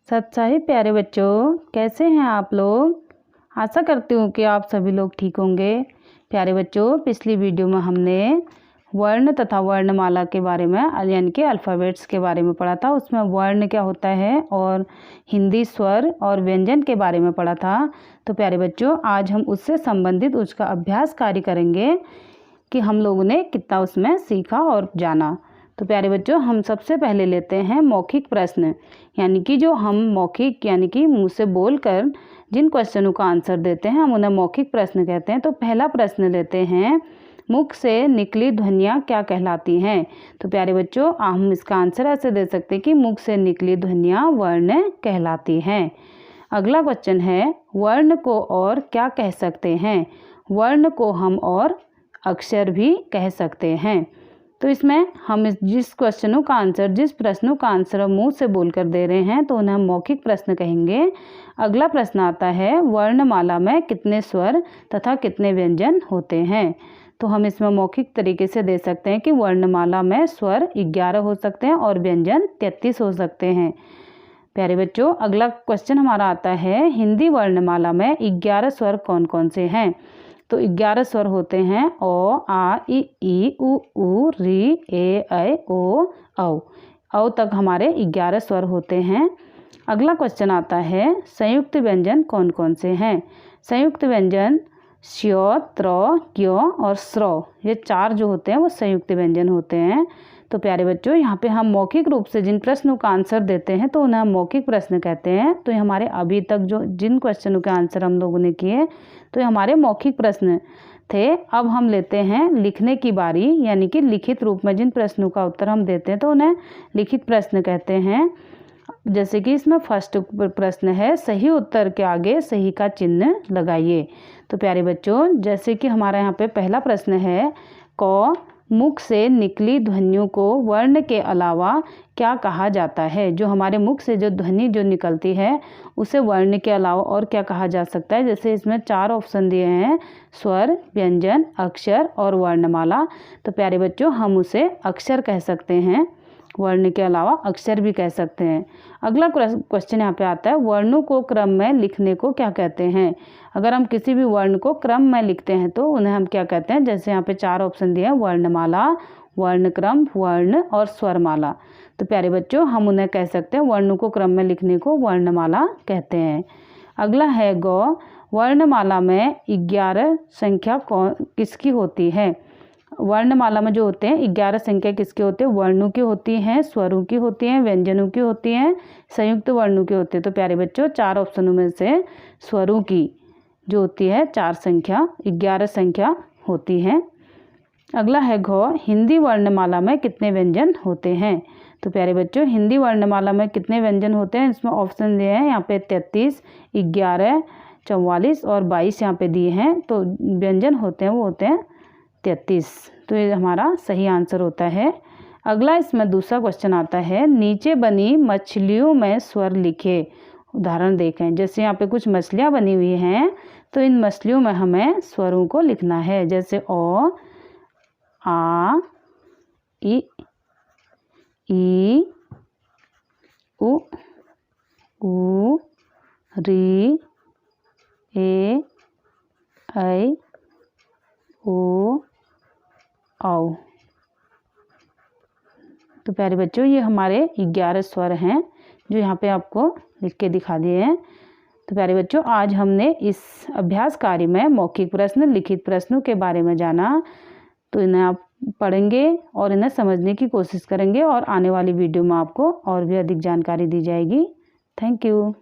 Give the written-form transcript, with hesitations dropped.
सत साहिब प्यारे बच्चों, कैसे हैं आप लोग। आशा करती हूँ कि आप सभी लोग ठीक होंगे। प्यारे बच्चों, पिछली वीडियो में हमने वर्ण तथा वर्णमाला के बारे में यानी कि अल्फ़ाबेट्स के बारे में पढ़ा था। उसमें वर्ण क्या होता है और हिंदी स्वर और व्यंजन के बारे में पढ़ा था। तो प्यारे बच्चों, आज हम उससे संबंधित उसका अभ्यास कार्य करेंगे कि हम लोगों ने कितना उसमें सीखा और जाना। तो प्यारे बच्चों, हम सबसे पहले लेते हैं मौखिक प्रश्न, यानी कि जो हम मौखिक यानी कि मुंह से बोलकर जिन क्वेश्चनों का आंसर देते हैं हम उन्हें मौखिक प्रश्न कहते हैं। तो पहला प्रश्न लेते हैं, मुख से निकली ध्वनियाँ क्या कहलाती हैं। तो प्यारे बच्चों, हम इसका आंसर ऐसे दे सकते हैं कि मुख से निकली ध्वनियाँ वर्ण कहलाती हैं। अगला क्वेश्चन है, वर्ण को और क्या कह सकते हैं। वर्ण को हम और अक्षर भी कह सकते हैं। तो इसमें हम जिस प्रश्नों का आंसर हम मुंह से बोलकर दे रहे हैं तो उन्हें हम मौखिक प्रश्न कहेंगे। अगला प्रश्न आता है, वर्णमाला में कितने स्वर तथा कितने व्यंजन होते हैं। तो हम इसमें मौखिक तरीके से दे सकते हैं कि वर्णमाला में स्वर 11 हो सकते हैं और व्यंजन 33 हो सकते हैं। प्यारे बच्चों, अगला क्वेश्चन हमारा आता है, हिंदी वर्णमाला में 11 स्वर कौन कौन से हैं। तो 11 स्वर होते हैं ओ, आ, ई, उ, री, ए, ऐ, ओ, औ तक हमारे 11 स्वर होते हैं। अगला क्वेश्चन आता है, संयुक्त व्यंजन कौन कौन से हैं। संयुक्त व्यंजन श्यो, त्र, क्यो और स्रो, ये 4 जो होते हैं वो संयुक्त व्यंजन होते हैं। तो प्यारे बच्चों, यहाँ पे हम मौखिक रूप से जिन प्रश्नों का आंसर देते हैं तो उन्हें हम मौखिक प्रश्न कहते हैं। तो ये हमारे अभी तक जो जिन क्वेश्चनों के आंसर हम लोगों ने किए तो ये हमारे मौखिक प्रश्न थे। अब हम लेते हैं लिखने की बारी, यानी कि लिखित रूप में जिन प्रश्नों का उत्तर हम देते हैं तो उन्हें लिखित प्रश्न कहते हैं। जैसे कि इसमें फर्स्ट प्रश्न है, सही उत्तर के आगे सही का चिन्ह लगाइए। तो प्यारे बच्चों, जैसे कि हमारा यहाँ पे पहला प्रश्न है, क, मुख से निकली ध्वनियों को वर्ण के अलावा क्या कहा जाता है। जो हमारे मुख से जो ध्वनि जो निकलती है उसे वर्ण के अलावा और क्या कहा जा सकता है। जैसे इसमें 4 ऑप्शन दिए हैं, स्वर, व्यंजन, अक्षर और वर्णमाला। तो प्यारे बच्चों, हम उसे अक्षर कह सकते हैं, वर्ण के अलावा अक्षर भी कह सकते हैं। अगला क्वेश्चन यहाँ पे आता है, वर्णों को क्रम में लिखने को क्या कहते हैं। अगर हम किसी भी वर्ण को क्रम में लिखते हैं तो उन्हें हम क्या कहते हैं। जैसे यहाँ पे 4 ऑप्शन दिए हैं, वर्णमाला, वर्णक्रम, वर्ण और स्वरमाला। तो प्यारे बच्चों, हम उन्हें कह सकते हैं, वर्णों को क्रम में लिखने को वर्णमाला कहते हैं। अगला है ग, वर्णमाला में 11 संख्या किसकी होती है। वर्णमाला में जो होते हैं 11 संख्या किसके होते हैं। वर्णों की होती हैं, स्वरों की होती हैं, व्यंजनों की होती हैं, संयुक्त वर्णों की होती है। तो प्यारे बच्चों, 4 ऑप्शनों में से स्वरों की जो होती है 11 संख्या होती हैं। अगला है घ, हिंदी वर्णमाला में कितने व्यंजन होते हैं। तो प्यारे बच्चों, हिंदी वर्णमाला में कितने व्यंजन होते हैं, इसमें ऑप्शन दिए हैं यहाँ पे 33, 11, 44 और 22 यहाँ पे दिए हैं। तो व्यंजन होते हैं वो होते हैं 33। तो ये हमारा सही आंसर होता है। अगला इसमें दूसरा क्वेश्चन आता है, नीचे बनी मछलियों में स्वर लिखे। उदाहरण देखें, जैसे यहाँ पे कुछ मछलियाँ बनी हुई हैं तो इन मछलियों में हमें स्वरों को लिखना है। जैसे ओ, आ, ई, उ, री, ए, ऐ, ओ, औ। तो प्यारे बच्चों, ये हमारे 11 स्वर हैं जो यहाँ पे आपको लिख के दिखा दिए हैं। तो प्यारे बच्चों, आज हमने इस अभ्यास कार्य में मौखिक प्रश्न, लिखित प्रश्नों के बारे में जाना। तो इन्हें आप पढ़ेंगे और इन्हें समझने की कोशिश करेंगे और आने वाली वीडियो में आपको और भी अधिक जानकारी दी जाएगी। Thank you.